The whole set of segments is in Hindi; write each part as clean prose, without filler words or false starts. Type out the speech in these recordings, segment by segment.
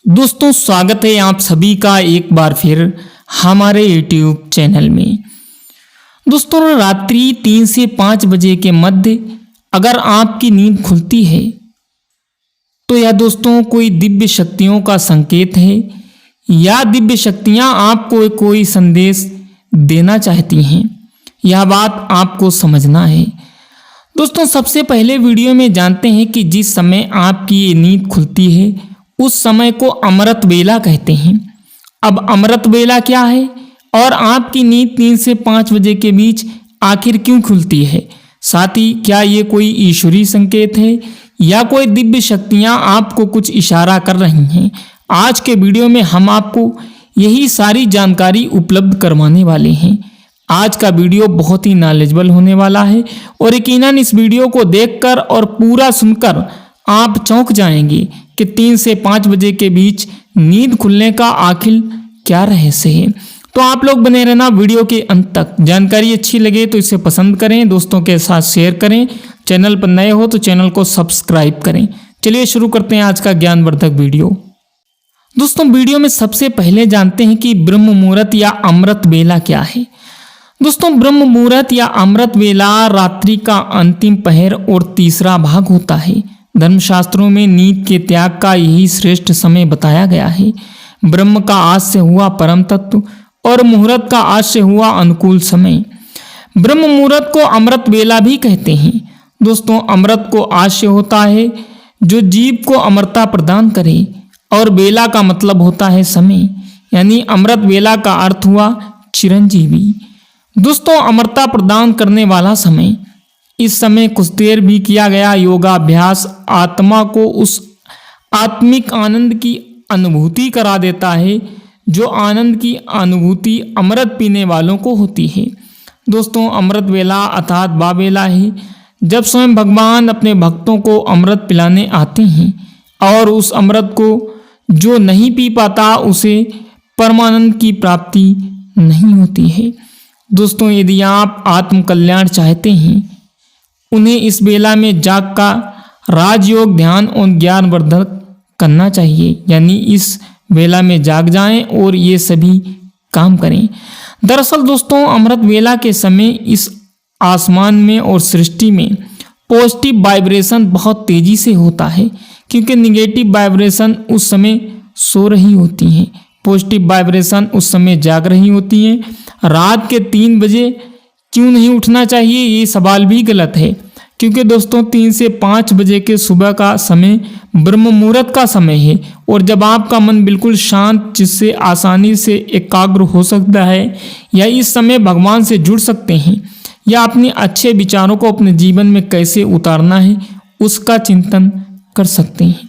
दोस्तों स्वागत है आप सभी का एक बार फिर हमारे YouTube चैनल में। दोस्तों रात्रि 3 से 5 बजे के मध्य अगर आपकी नींद खुलती है तो यह दोस्तों कोई दिव्य शक्तियों का संकेत है या दिव्य शक्तियां आपको कोई संदेश देना चाहती हैं। यह बात आपको समझना है। दोस्तों सबसे पहले वीडियो में जानते हैं कि जिस समय आपकी ये नींद खुलती है उस समय को अमृत वेला कहते हैं। अब अमृत वेला क्या है और आपकी नींद 3 से 5 बजे के बीच आखिर क्यों खुलती है, साथ ही क्या ये कोई ईश्वरीय संकेत है या कोई दिव्य शक्तियां आपको कुछ इशारा कर रही हैं। आज के वीडियो में हम आपको यही सारी जानकारी उपलब्ध करवाने वाले हैं। आज का वीडियो बहुत ही नॉलेजेबल होने वाला है और यकीनन इस वीडियो को देखकर और पूरा सुनकर आप चौंक जाएंगे कि 3 से 5 बजे के बीच नींद खुलने का आखिर क्या रहस्य है। तो आप लोग बने रहना वीडियो के अंत तक। जानकारी अच्छी लगे तो इसे पसंद करें, दोस्तों के साथ शेयर करें, चैनल पर नए हो तो चैनल को सब्सक्राइब करें। चलिए शुरू करते हैं आज का ज्ञानवर्धक वीडियो। दोस्तों वीडियो में सबसे पहले जानते हैं कि ब्रह्म मुहूर्त या अमृत वेला क्या है। दोस्तों ब्रह्म मुहूर्त या अमृत वेला रात्रि का अंतिम पहर और तीसरा भाग होता है। धर्मशास्त्रों में नींद के त्याग का यही श्रेष्ठ समय बताया गया है। ब्रह्म का आज से हुआ परम तत्व और मुहूर्त का आज से हुआ अनुकूल समय। ब्रह्म मुहूर्त को अमृत वेला भी कहते हैं। दोस्तों अमृत को आज से होता है जो जीव को अमरता प्रदान करे और वेला का मतलब होता है समय, यानी अमृत वेला का अर्थ हुआ चिरंजीवी। दोस्तों अमरता प्रदान करने वाला समय, इस समय कुछ देर भी किया गया योगाभ्यास आत्मा को उस आत्मिक आनंद की अनुभूति करा देता है जो आनंद की अनुभूति अमृत पीने वालों को होती है। दोस्तों अमृत वेला अर्थात बाबेला है जब स्वयं भगवान अपने भक्तों को अमृत पिलाने आते हैं और उस अमृत को जो नहीं पी पाता उसे परमानंद की प्राप्ति नहीं होती है। दोस्तों यदि आप आत्म कल्याण चाहते हैं उन्हें इस वेला में जाग का राजयोग ध्यान और ज्ञानवर्धक करना चाहिए, यानी इस वेला में जाग जाएं और ये सभी काम करें। दरअसल दोस्तों अमृत वेला के समय इस आसमान में और सृष्टि में पॉजिटिव वाइब्रेशन बहुत तेजी से होता है क्योंकि निगेटिव वाइब्रेशन उस समय सो रही होती हैं, पॉजिटिव वाइब्रेशन उस समय जाग रही होती हैं। रात के 3 बजे क्यों नहीं उठना चाहिए ये सवाल भी गलत है क्योंकि दोस्तों 3 से 5 बजे के सुबह का समय ब्रह्म मुहूर्त का समय है और जब आपका मन बिल्कुल शांत जिससे आसानी से एकाग्र हो सकता है या इस समय भगवान से जुड़ सकते हैं या अपने अच्छे विचारों को अपने जीवन में कैसे उतारना है उसका चिंतन कर सकते हैं।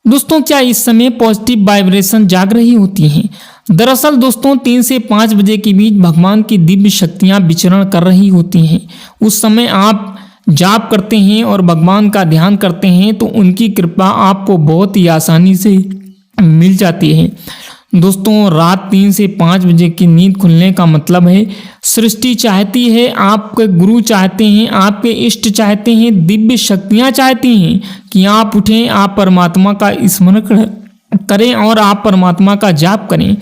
दोस्तों क्या इस समय पॉजिटिव वाइब्रेशन जाग रही होती हैं? दरअसल दोस्तों 3 से 5 बजे के बीच भगवान की दिव्य शक्तियां विचरण कर रही होती हैं। उस समय आप जाप करते हैं और भगवान का ध्यान करते हैं तो उनकी कृपा आपको बहुत ही आसानी से मिल जाती है। दोस्तों रात 3 से 5 बजे की नींद खुलने का मतलब है सृष्टि चाहती है, आपके गुरु चाहते हैं, आपके इष्ट चाहते हैं, दिव्य शक्तियां चाहती हैं कि आप उठें, आप परमात्मा का स्मरण करें और आप परमात्मा का जाप करें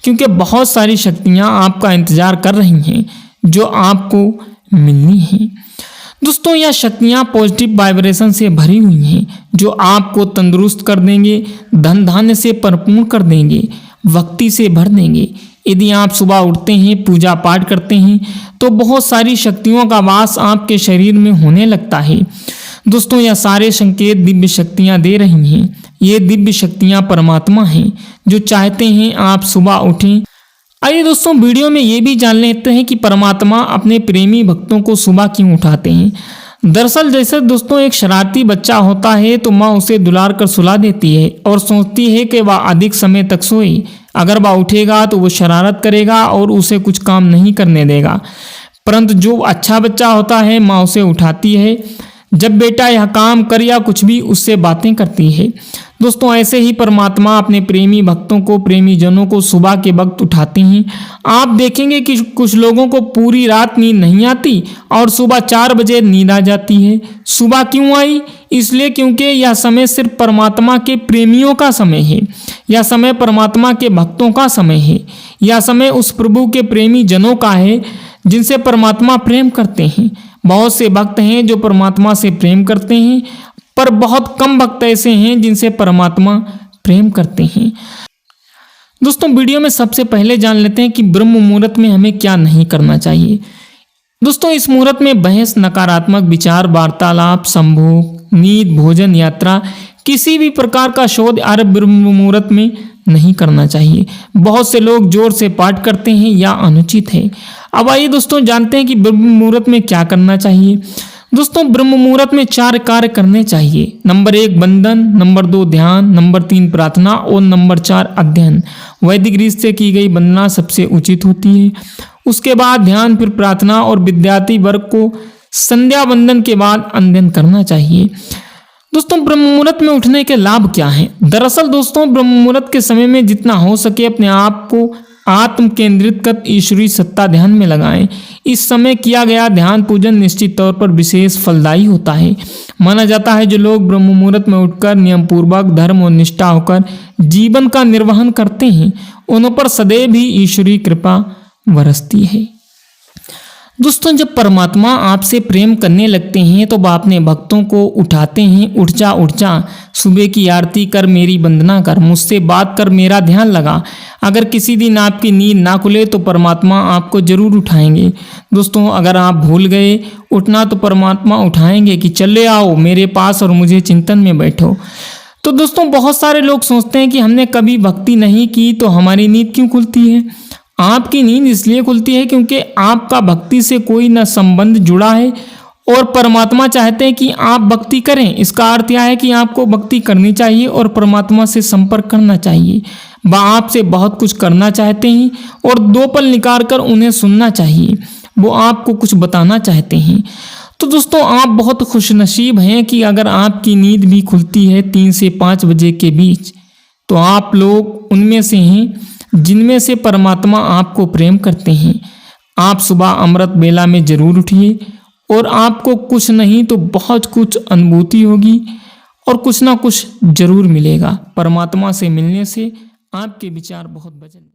क्योंकि बहुत सारी शक्तियां आपका इंतजार कर रही हैं जो आपको मिलनी है। दोस्तों यह शक्तियां पॉजिटिव वाइब्रेशन से भरी हुई हैं जो आपको तंदुरुस्त कर देंगे, धन धान्य से परिपूर्ण कर देंगे, भक्ति से भर देंगे। यदि आप सुबह उठते हैं, पूजा पाठ करते हैं तो बहुत सारी शक्तियों का वास आपके शरीर में होने लगता है। दोस्तों यह सारे संकेत दिव्य शक्तियां दे रही हैं। ये दिव्य शक्तियां परमात्मा हैं जो चाहते हैं आप सुबह उठें। आइए दोस्तों वीडियो में ये भी जान लेते हैं कि परमात्मा अपने प्रेमी भक्तों को सुबह क्यों उठाते हैं। दरअसल जैसे दोस्तों एक शरारती बच्चा होता है तो माँ उसे दुलार कर सुला देती है और सोचती है कि वह अधिक समय तक सोए। अगर वह उठेगा तो वो शरारत करेगा और उसे कुछ काम नहीं करने देगा, परंतु जो अच्छा बच्चा होता है माँ उसे उठाती है जब बेटा यह काम कर या कुछ भी उससे बातें करती है। दोस्तों ऐसे ही परमात्मा अपने प्रेमी भक्तों को, प्रेमी जनों को सुबह के वक्त उठाते हैं। आप देखेंगे कि कुछ लोगों को पूरी रात नींद नहीं आती और सुबह 4 बजे नींद आ जाती है। सुबह क्यों आई? इसलिए क्योंकि यह समय सिर्फ परमात्मा के प्रेमियों का समय है। यह समय परमात्मा के भक्तों का समय है। यह समय उस प्रभु के प्रेमी जनों का है जिनसे परमात्मा प्रेम करते हैं। बहुत से भक्त हैं जो परमात्मा से प्रेम करते हैं, पर बहुत कम भक्त ऐसे हैं जिनसे परमात्मा प्रेम करते हैं। दोस्तों वीडियो में सबसे पहले जान लेते हैं कि ब्रह्म मुहूर्त में हमें क्या नहीं करना चाहिए। दोस्तों इस मुहूर्त में बहस, नकारात्मक विचार, वार्तालाप, संभोग, नींद, भोजन, यात्रा, किसी भी प्रकार का शोध आरंभ ब्रह्म मुहूर्त में नहीं करना चाहिए। बहुत से लोग जोर से पाठ करते हैं या अनुचित है। अब आइए दोस्तों जानते हैं कि ब्रह्म मुहूर्त में क्या करना चाहिए। दोस्तों ब्रह्म मुहूर्त में 4 कार्य करने चाहिए। नंबर 1 बंधन, नंबर 2 ध्यान, नंबर 3 प्रार्थना और नंबर 4 अध्ययन। वैदिक रीत से की गई वंदना सबसे उचित होती है। उसके बाद ध्यान, फिर प्रार्थना और विद्यार्थी वर्ग को संध्या वंदन के बाद अध्ययन करना चाहिए। दोस्तों ब्रह्म मुहूर्त में उठने के लाभ क्या हैं? दरअसल दोस्तों ब्रह्म मुहूर्त के समय में जितना हो सके अपने आप को आत्म केंद्रित कर ईश्वरीय सत्ता ध्यान में लगाएं। इस समय किया गया ध्यान पूजन निश्चित तौर पर विशेष फलदायी होता है। माना जाता है जो लोग ब्रह्म मुहूर्त में उठकर नियम पूर्वक धर्म और निष्ठा होकर जीवन का निर्वहन करते हैं, उन पर सदैव ही ईश्वरीय कृपा बरसती है। दोस्तों जब परमात्मा आपसे प्रेम करने लगते हैं तो वह अपने भक्तों को उठाते हैं, उठ जा, सुबह की आरती कर, मेरी वंदना कर, मुझसे बात कर, मेरा ध्यान लगा। अगर किसी दिन आपकी नींद ना खुले तो परमात्मा आपको जरूर उठाएंगे। दोस्तों अगर आप भूल गए उठना तो परमात्मा उठाएंगे कि चले आओ मेरे पास और मुझे चिंतन में बैठो। तो दोस्तों बहुत सारे लोग सोचते हैं कि हमने कभी भक्ति नहीं की तो हमारी नींद क्यों खुलती है। आपकी नींद इसलिए खुलती है क्योंकि आपका भक्ति से कोई न संबंध जुड़ा है और परमात्मा चाहते हैं कि आप भक्ति करें। इसका अर्थ यह है कि आपको भक्ति करनी चाहिए और परमात्मा से संपर्क करना चाहिए। वह आपसे बहुत कुछ करना चाहते हैं और 2 पल निकाल कर उन्हें सुनना चाहिए। वो आपको कुछ बताना चाहते हैं। तो दोस्तों आप बहुत खुशनसीब हैं कि अगर आपकी नींद भी खुलती है 3 से 5 बजे के बीच, तो आप लोग उनमें से हैं जिनमें से परमात्मा आपको प्रेम करते हैं। आप सुबह अमृत बेला में जरूर उठिए और आपको कुछ नहीं तो बहुत कुछ अनुभूति होगी और कुछ ना कुछ जरूर मिलेगा। परमात्मा से मिलने से आपके विचार बहुत बदल